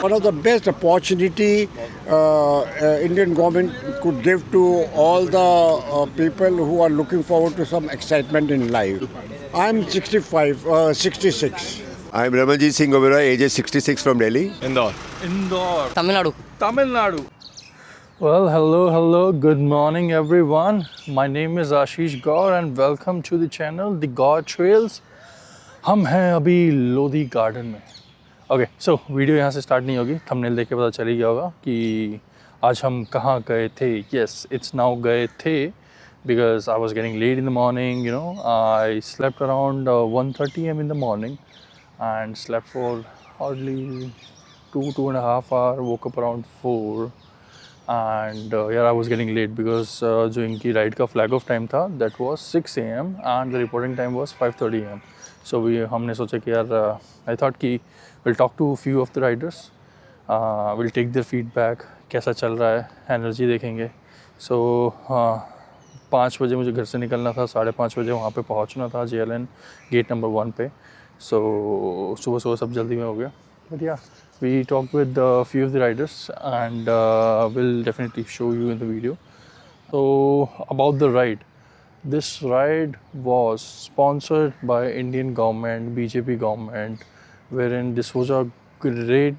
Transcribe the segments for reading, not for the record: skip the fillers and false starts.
One of the best opportunity Indian government could give to all the people who are looking forward to some excitement in life. I'm 65, 66. I'm Ramanjit Singh Oberoi, age 66 from Delhi. Indore. Tamil Nadu. Well, hello, good morning everyone. My name is Ashish Gaur and welcome to the channel The Gaur Trails. हम हैं अभी Lodhi garden में. Okay so video यहाँ से start नहीं होगी, thumbnail देख के पता चल ही गया होगा कि आज हम कहाँ गए थे. यस, इट्स नाउ गए थे because I was getting late in the morning, you know. I slept around 1:30 am in the morning and slept for hardly 2.5 hours, woke up around 4 and yeah, I was getting late because जो इनकी ride का flag of time था that was 6 am and the reporting time was 5:30 am. So हमने सोचा कि यार I thought कि we'll talk to a few of the riders, we'll take their feedback, कैसा चल रहा है, एनर्जी देखेंगे. So 5 बजे मुझे घर से निकलना था, 5:30 बजे वहाँ पे पहुँचना था JLN गेट नंबर 1 पे. So सुबह सब जल्दी में हो गया. But yeah, we talked with a few of the riders and we'll definitely show you in the video. So about the ride. This ride was sponsored by Indian government, BJP government, wherein this was a great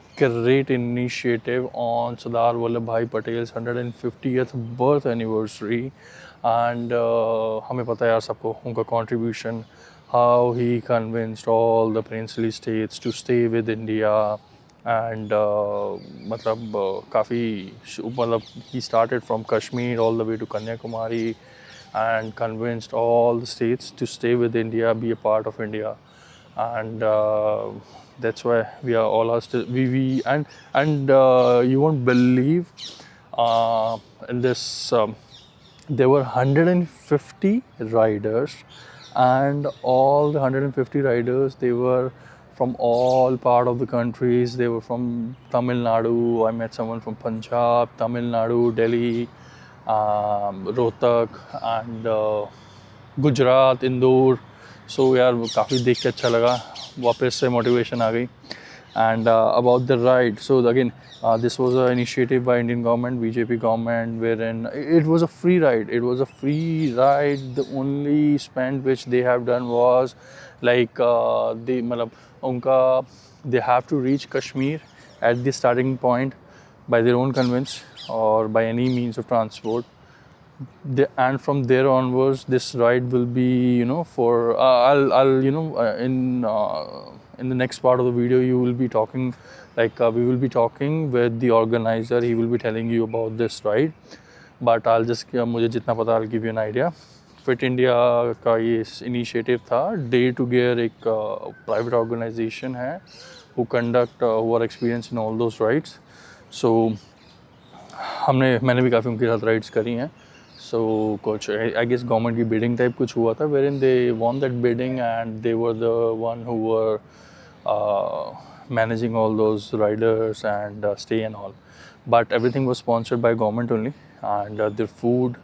initiative on Sardar Vallabhbhai Patel's 150th birth anniversary. And हमें पता है यार सबको उनका contribution, how he convinced all the princely states to stay with India. And मतलब he started from Kashmir all the way to Kanyakumari and convinced all the states to stay with India, be a part of India. And that's why we are all still and you won't believe in this there were 150 riders, and all the 150 riders, they were from all part of the countries. They were from Tamil Nadu. I met someone from Punjab, Tamil Nadu, Delhi, Rohtak and Gujarat, Indore. So यार काफ़ी देख के अच्छा लगा, वापस से motivation आ गई. And about the ride, so again this was an initiative by Indian government, BJP government, wherein it was a free ride. It was a free ride. The only spend which they have done was like they have to reach Kashmir at the starting point by their own conveyance or by any means of transport. And from there onwards, this ride will be, you know, for I'll you know in the next part of the video you will be talking, like we will be talking with the organizer. He will be telling you about this ride, but I'll just मुझे जितना पता I'll give you an idea. Fit India का ये initiative था. Dare to Gear एक private organization है who are experienced in all those rides. So मैंने भी काफ़ी उनके साथ rides करी हैं. So कुछ I guess government की bidding type कुछ हुआ था, wherein they won that bidding and they were the one who were managing all those riders and stay and all. But everything was sponsored by government only, and their food,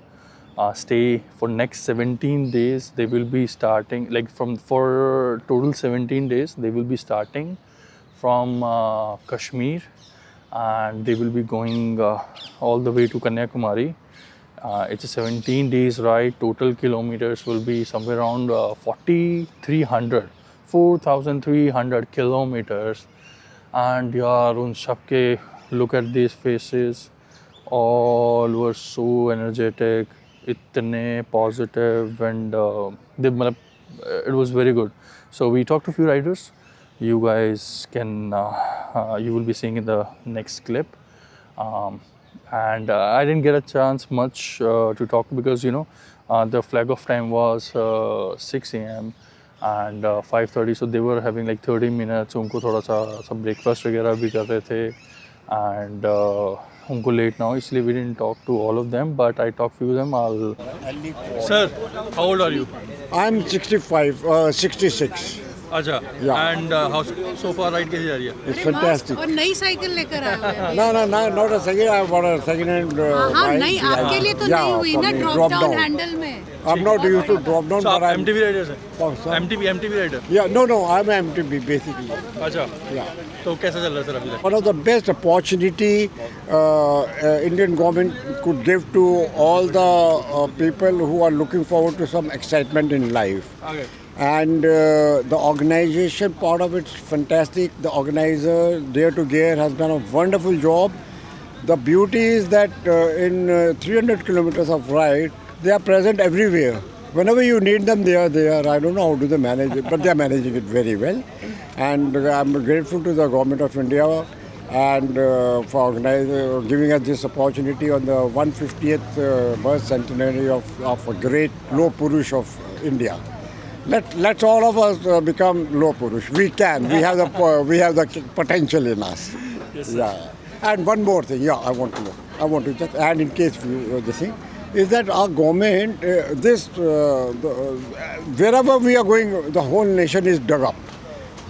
stay for next 17 days. They will be starting for total 17 days. They will be starting from Kashmir, and they will be going all the way to Kanyakumari. It's a 17 days ride. Total kilometers will be somewhere around 4,300 kilometers. And yaar, un sabke, look at these faces. All were so energetic, itne positive, and it was very good. So we talked to a few riders. You guys can you will be seeing in the next clip. And I didn't get a chance much to talk because, you know, the flag off time was 6 am and 5:30, so they were having like 30 minutes. उनको थोड़ा सा breakfast वगैरह भी कर रहे थे, and उनको late now, इसलिए we didn't talk to all of them, but I talked to them. Sir, how old are you? I'm 65, 66. अच्छा Yeah. And how so far ride कैसी जा रही है? It's fantastic. और नई साइकिल लेकर आए हुए हैं। No, not a second. I bought a second-hand हाँ bike. नहीं, आपके लिए तो Yeah, नहीं हुई for ना me, ड्रॉप डाउन हैंडल में। I'm not used to drop down, So but आप I'm... MTV राइडर हैं? Oh, sorry. MTV rider? Yeah, no, I'm an MTB basically. अच्छा Yeah. तो कैसा चल रहा है सर अभी तक? One of the best opportunity Indian government could give to all the people who are looking forward to some excitement in life. आगे And the organization part of it's fantastic. The organizer, Dare to Gear, has done a wonderful job. The beauty is that in 300 kilometers of ride, they are present everywhere. Whenever you need them, they are there. I don't know how do they manage it, but they are managing it very well. And I'm grateful to the government of India and for giving us this opportunity on the 150th birth centenary of a great Loh Purush of India. Let's all of us become Loh Purush. We can. We have the potential in us. Yes, sir. Yeah. And one more thing. Yeah, I want to just add in case you this thing is that our government wherever we are going, the whole nation is dug up.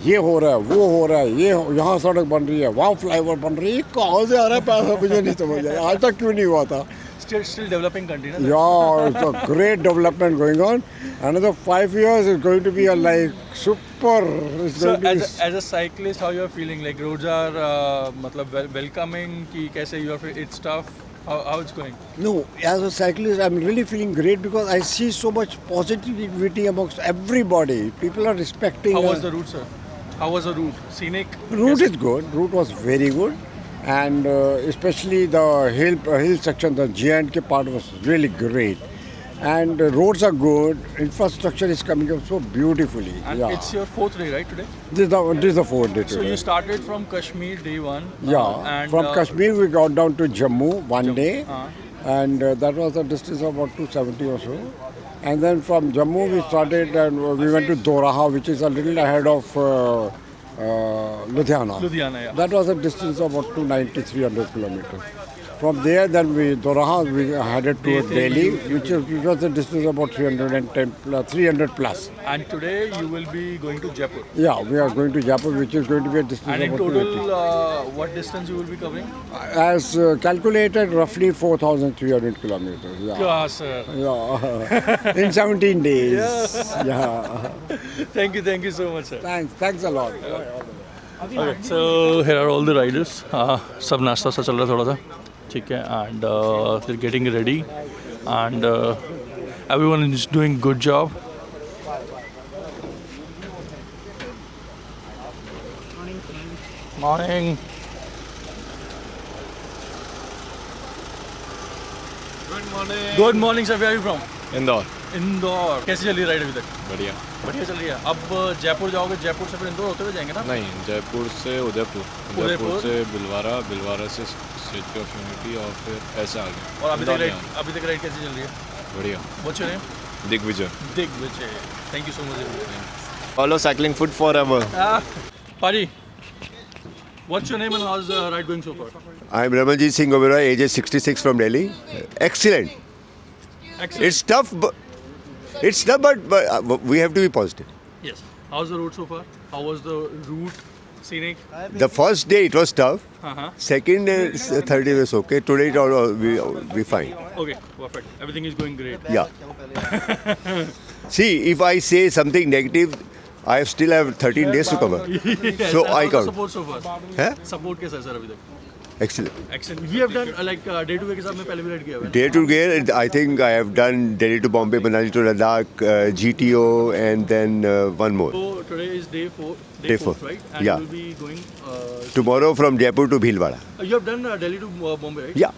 ये हो रहा है, वो हो रहा है, यहाँ सड़क बन रही है, वहाँ फ्लाईओवर बन रही है, कहाँ से आ रहा है पैसा मुझे नहीं समझ आया, आज तक क्यों नहीं हुआ था? still developing country ना? Yeah, it's a great development going on. Another 5 years is going to be a like super. It's So going to be as a cyclist, how you are feeling? Like roads are मतलब welcoming कि कैसे you are it's tough? How it's going? No, as a cyclist, I'm really feeling great because I see so much positivity amongst everybody. People are respecting. How was the route, sir? How was the route? Scenic? Route is good. Route was very good, and especially the hill section, the J&K part was really great. And roads are good. Infrastructure is coming up so beautifully. And Yeah. it's your 4th day, right, today? This is the fourth day So today. you started from Kashmir day 1. Yeah, and from Kashmir we got down to Jammu one day, and that was a distance of about 270 or so. And then from Jammu we started and we went to Doraha, which is a little ahead of Ludhiana. Ludhiana, yeah. That was a distance of about 290, 300 kilometers. From there, then Doraha, we headed to Delhi, which was a distance of about 300 plus. And today you will be going to Jaipur. Yeah, we are going to Jaipur, which is going to be a distance And in of about total, 280. what distance you will be covering? As calculated, roughly 4,300 kilometers. Yeah. Yeah, sir. Yeah. In 17 days. Yeah. Thank you so much, sir. Thanks a lot. Okay, so here are all the riders. सब नाश्ता सा चल रहा है थोड़ा सा, ठीक है, and they're getting ready, and everyone is doing good job. Morning. Good morning, sir. Where are you from? Indore Indore. कैसी चल रही है राइड अभी तक? बढ़िया बढ़िया चल रही है. अब जयपुर जाओगे, जयपुर से फिर इंदौर होते हुए जाएंगे ना? नहीं जयपुर से उदयपुर उदयपुर उदयपुर से बिलवारा बिलवारा से स्टेच्यू ऑफ यूनिटी और फिर ऐसे आगे और अभी इंदौर तक नहीं राइड आना। अभी तक राइड कैसी चल रही है? बढ़िया What's your name? Digvijay Digvijay. Thank you so much. Follow cycling food forever. Pari, what's your name and how's the ride going so far? I'm Ramanjeet Singh Oberoi, age is 66 from Delhi. Excellent. Excellent. It's tough, but we have to be positive. Yes. How's the route so far? How was the route? Scenic? The first day it was tough. Uh-huh. Second and third day was okay. Today it all we fine. Okay, perfect. Everything is going great. Yeah. See, if I say something negative, I still have 13 days to cover. Yes, So and I how's the count. support so far? Huh? Support कैसा है sir अभी तक? Excellent. Excellent. We have done like day to day के साथ में पहले भी ride किया हुआ है. Day to day, I think I have done Delhi to Bombay, Manali to Ladakh, GTO, and then one more. So today is day 4. Day 4, four. right? And Yeah. you will be going. Tomorrow from Jaipur to Bhilwara. You have done Delhi to Bombay, right? Yeah.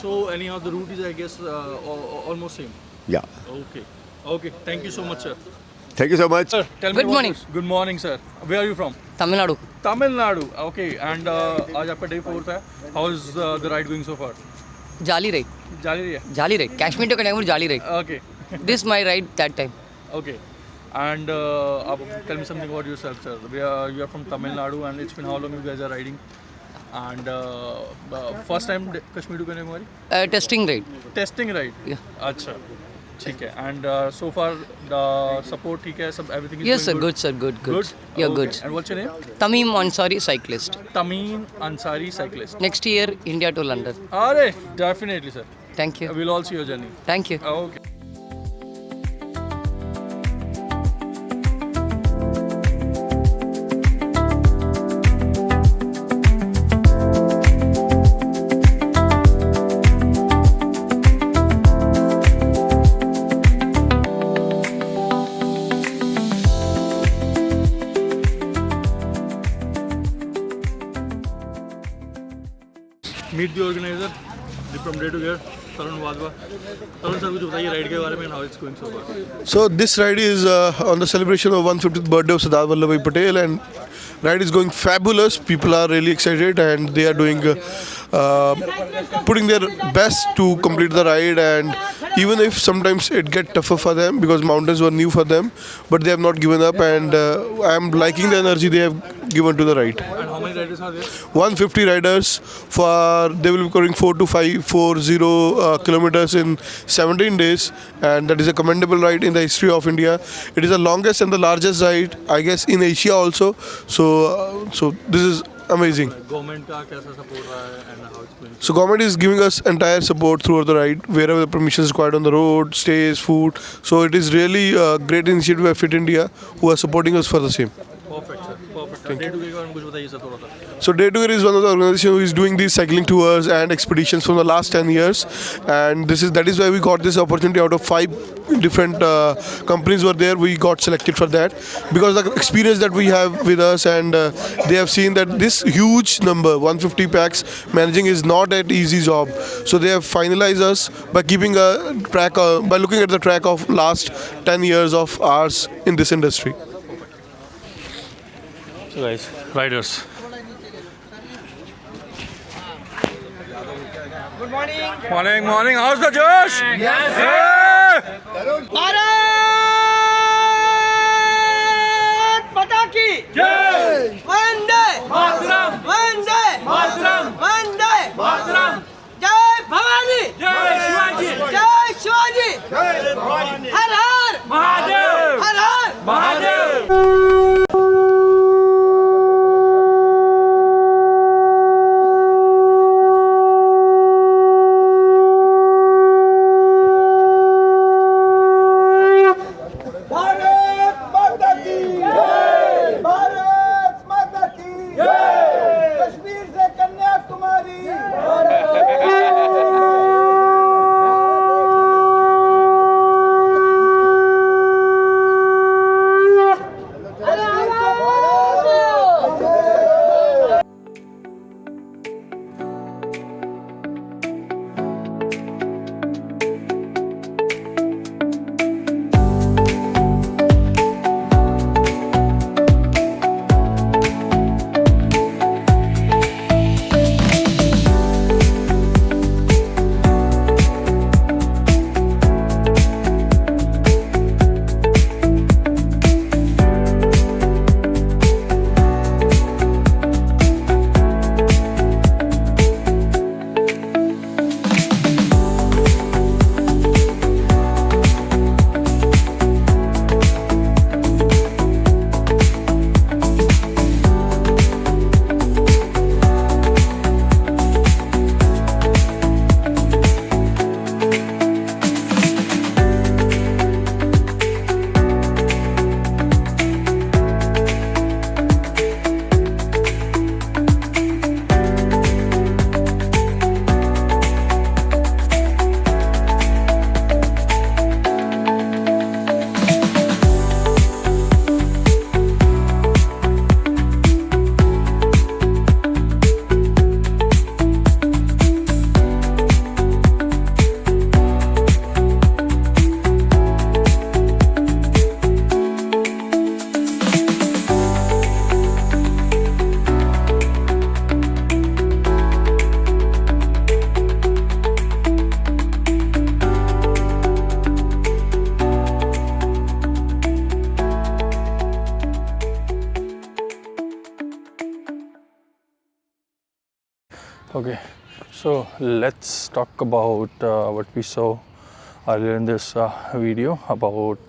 So anyhow, the route is I guess almost same. Yeah. Okay. Okay. Thank you so much, sir. Thank you so much. Sir, tell me Good about morning. this. Good morning, sir. Where are you from? Tamil Nadu. Tamil Nadu. Okay. And आज आपका day 4 है. How is the ride going so far? जाली ride. जारी रही है. जाली ride. Kashmir to Kanyakumari जाली ride. Okay. This my ride that time. Okay. And tell me something about yourself, sir. You are from Tamil Nadu, and it's been how long you guys are riding? And first time Kashmir to Kanyakumari? Testing ride. Testing ride. Yeah. अच्छा. ठीक है. And so far the support ठीक है, सब everything is Yes, sir. going Good, sir. Good. Good. Yeah, Okay. good. And what's your name? Tamim Ansari, cyclist. Tamim Ansari, cyclist. Next year, India to London. Are definitely sir. Thank you. We'll all see your journey. Thank you. Okay. Meet the organizer from Day to Gear, Tarun Wadhwa. Tarun sir, कुछ बताइए ride के बारे में and how it's going so far. So this ride is on the celebration of 150th birthday of Sardar Vallabhbhai Patel, and ride is going fabulous. People are really excited and they are doing putting their best to complete the ride. And even if sometimes it get tougher for them because mountains were new for them, but they have not given up, and I am liking the energy they have given to the ride. And how many riders are there? 150 riders they will be covering 440 kilometers in 17 days, and that is a commendable ride in the history of India. It is the longest and the largest ride, I guess, in Asia also. So this is amazing. Government का कैसा support रहा है and how it's going? So government is giving us entire support throughout the ride, wherever the permission is required on the road, stays, food. So it is really a great initiative by Fit India, who are supporting us for the same. Perfect sir. Perfect. Day to Gear के बारे में कुछ बताइए sir थोड़ा सा. So Day to Gear is one of the organizations who is doing these cycling tours and expeditions from the last 10 years, and that is why we got this opportunity. Out of 5 different companies were there, we got selected for that because the experience that we have with us, and they have seen that this huge number 150 packs managing is not an easy job. So they have finalized us by keeping a track by looking at the track of last 10 years of ours in this industry. So guys, riders. Good morning. Morning. How's the Josh? Yes. Bharat माता की जय। वंदे मातरम। वंदे मातरम। वंदे मातरम। जय भवानी। जय शिवाजी। जय शिवाजी। जय भवानी। हर हर महादेव। हर हर Mahadev. Okay, so let's talk about what we saw earlier in this video about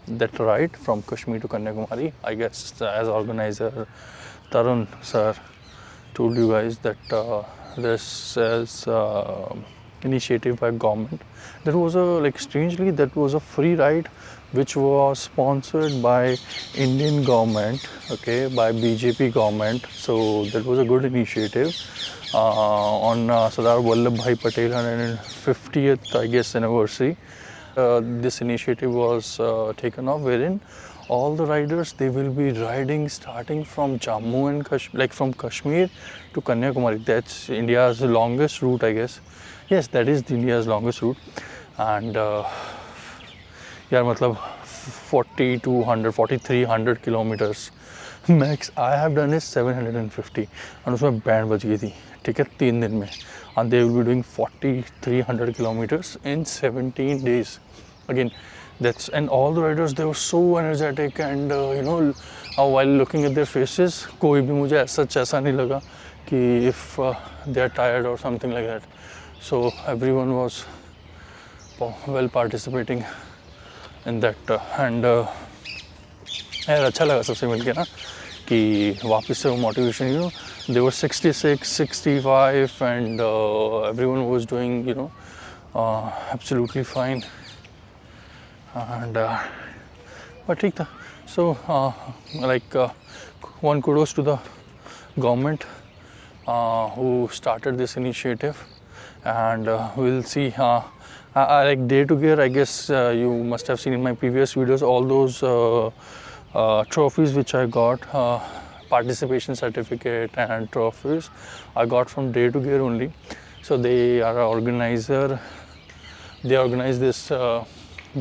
that ride from Kashmir to Kanyakumari. I guess as organizer Tarun sir told you guys that this is initiative by government. There was strangely that was a free ride which was sponsored by Indian government, okay, by BJP government. So that was a good initiative on Sardar Vallabhbhai Patel 150th, I guess, anniversary. This initiative was taken off, wherein all the riders, they will be riding starting from Jammu and Kashmir, from Kashmir to Kanyakumari. That's India's longest route, I guess. Yes, that is India's longest route. And यार मतलब 4300 kilometers max I have done is 750 and उसमें band बज गई थी, ठीक है, 3 दिन में. And they will be doing 4300 kilometers in 17 days. Again, that's, and all the riders, they were so energetic, and while looking at their faces, कोई भी मुझे ऐसा नहीं लगा कि if they are tired or something like that. So everyone was well participating in that. And यार अच्छा लगा सबसे मिलके ना कि वापस से वो motivation, they were 66, 65 and everyone was doing absolutely fine. And but ठीक था. So one kudos to the government who started this initiative, and we'll see. Like day to gear, I guess you must have seen in my previous videos all those trophies which I got, participation certificate and trophies I got from Day to Gear only. So they are an organizer. They organize this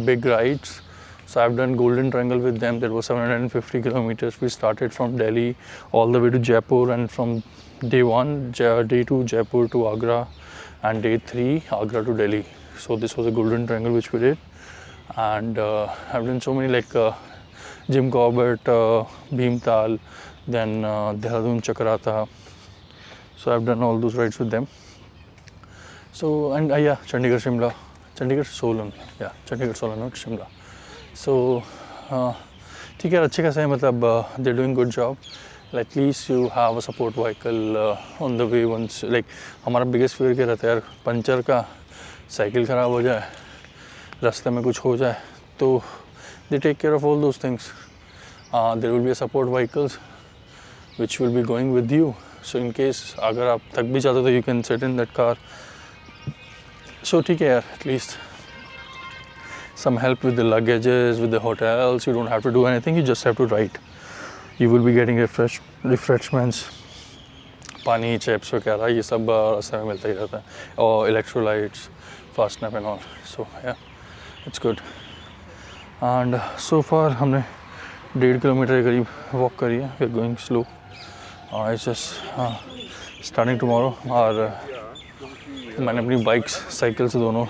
big rides. So I've done Golden Triangle with them. That was 750 kilometers. We started from Delhi all the way to Jaipur, and from day 1, day 2 Jaipur to Agra, and day 3 Agra to Delhi. So this was a Golden Triangle which we did. And I've done so many Jim Corbett, Bhimtal, then Dehradun Chakrata. So I've done all those rides with them. So, and yeah, Chandigarh Shimla, Chandigarh Solan, yeah, Chandigarh Solan, not Shimla. So ठीक है, अच्छे खासा है, मतलब they're doing good job. At least you have a support vehicle on the way once. हमारा biggest fear क्या रहता है यार, पंचर का, साइकिल ख़राब हो जाए, रास्ते में कुछ हो जाए, तो they take care of all those things. There will be a support vehicles which will be going with you. So in case अगर आप थक भी जाते हो, you can sit in that car. So ठीक है यार, at least some help with the luggages, with the hotels. You don't have to do anything, you just have to ride. You will be getting refreshments, पानी, chips वगैरह, ये सब रास्ते में मिलता ही रहता है, और electrolytes, fast nap and all. So yeah, it's good. And so far हमने 1.5 किलोमीटर के करीब वॉक करी है. We are going slow. It's just starting tomorrow. और मैंने अपनी बाइक्स, साइकिल्स दोनों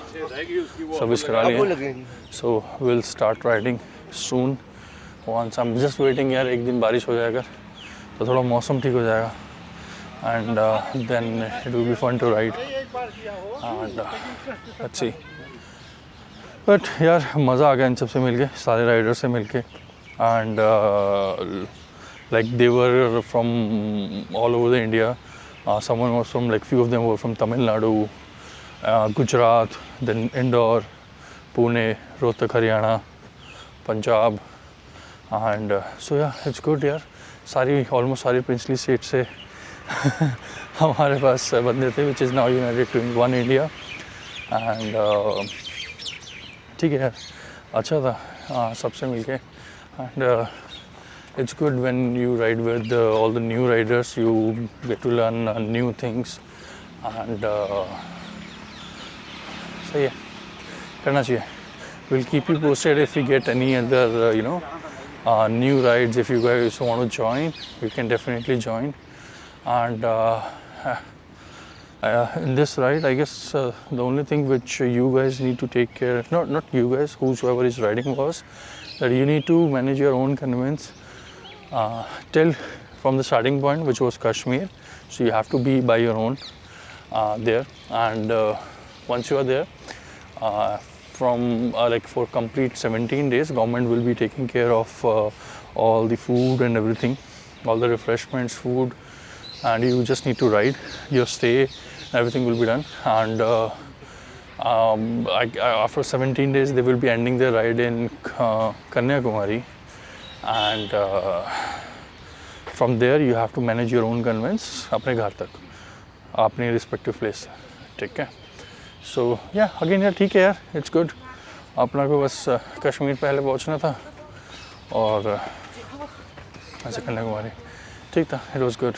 सर्विस करा ली है. So we'll start riding soon. Once I'm just waiting यार, एक दिन बारिश हो जाएगा तो थोड़ा मौसम ठीक हो जाएगा, and then it will be fun to ride. And let's see. But यार मज़ा आ गया इन सबसे मिलके, सारे राइडर्स से मिलके. And they were from all over the India. Someone was from, few of them were from Tamil Nadu, Gujarat, then Indore, Pune, Rohtak, Haryana, Punjab. And so yeah, it's good यार. Almost सारी princely states से हमारे पास बंदे थे, which is now united to one India. And ठीक है यार, अच्छा था सबसे मिलके. And it's good when you ride with all the new riders. You get to learn new things. And so yeah, करना चाहिए. We'll keep you posted if we get any other new rides. If you guys want to join, you can definitely join. And in this ride, I guess the only thing which you guys need to take care, not you guys, whoever is riding, was that you need to manage your own conveyance till from the starting point, which was Kashmir. So you have to be by your own there. And once you are there, from like for complete 17 days, government will be taking care of all the food and everything, all the refreshments, food, and you just need to ride. Your stay, everything will be done, and after 17 days they will be ending their ride in Kanyakumari, and from there you have to manage your own conveyance अपने घर तक, अपने respective place, ठीक है. So yeah, again यार ठीक है यार, it's good. अपना को बस कश्मीर पहले पहुंचना था और ऐसे कन्याकुमारी ठीक था, it was good.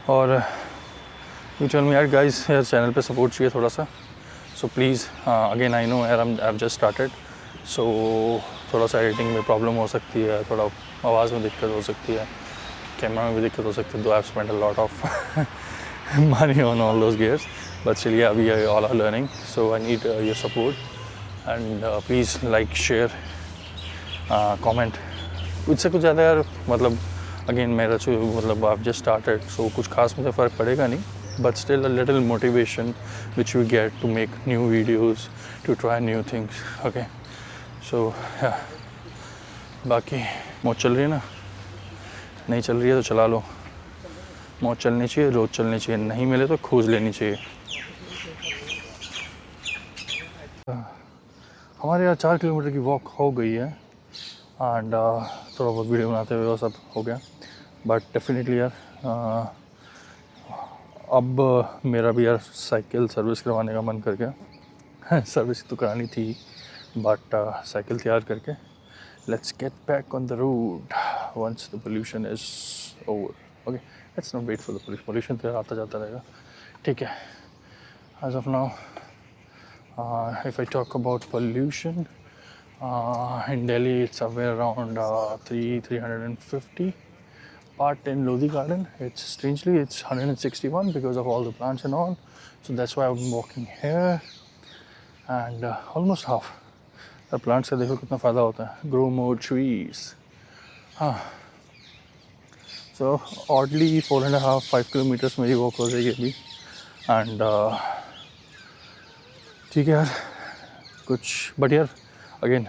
और you tell me यार guys, यार चैनल पे सपोर्ट चाहिए थोड़ा सा, so please again I know यार I've just started, so थोड़ा सा एडिटिंग में प्रॉब्लम हो सकती है, थोड़ा आवाज़ में दिक्कत हो सकती है, कैमरा में भी दिक्कत हो सकती है, though I've spent a lot of money on all those gears, but still yeah, we all are learning, so I need your support, and please like, share, comment. उससे कुछ ज़्यादा यार मतलब अगेन मेरा जो मतलब I've just started, so कुछ खास मुझे फ़र्क पड़ेगा नहीं, but still a little motivation which we get to make new videos, to try new things. Okay, so yeah, बाकी मौज चल रही है ना, नहीं चल रही है तो चला लो, मौज चलनी चाहिए, रोज़ चलनी चाहिए, नहीं मिले तो खोज लेनी चाहिए. हमारे यहाँ 4 किलोमीटर की वॉक हो गई है, एंड थोड़ा बहुत वीडियो बनाते हुए वो सब हो गया, बट डेफिनेटली यार अब मेरा भी यार साइकिल सर्विस करवाने का मन कर गया. सर्विस तो करानी थी, बट साइकिल तैयार करके let's get back on the road once the pollution is over. Okay, let's not wait for the pollution. Pollution तो आता जाता रहेगा, ठीक है. As of now if I talk about pollution, in Delhi it's somewhere around 350 part in Lodi Garden. It's strangely it's 161 because of all the plants and all, so that's why I'm walking here, and almost half the plants से देखो कितना फ़ायदा होता है. Grow more trees. So oddly 4.5-5 kilometers मेरी walk हो जाएगी अभी, and ठीक है यार कुछ, but यार again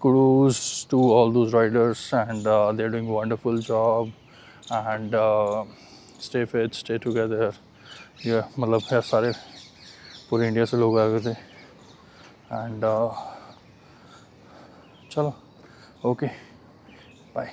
kudos to all those riders, and they're doing wonderful job, and stay fit, stay together. Yeah, मतलब यार सारे पूरे इंडिया से लोग आए हुए थे, and चलो ओके बाय.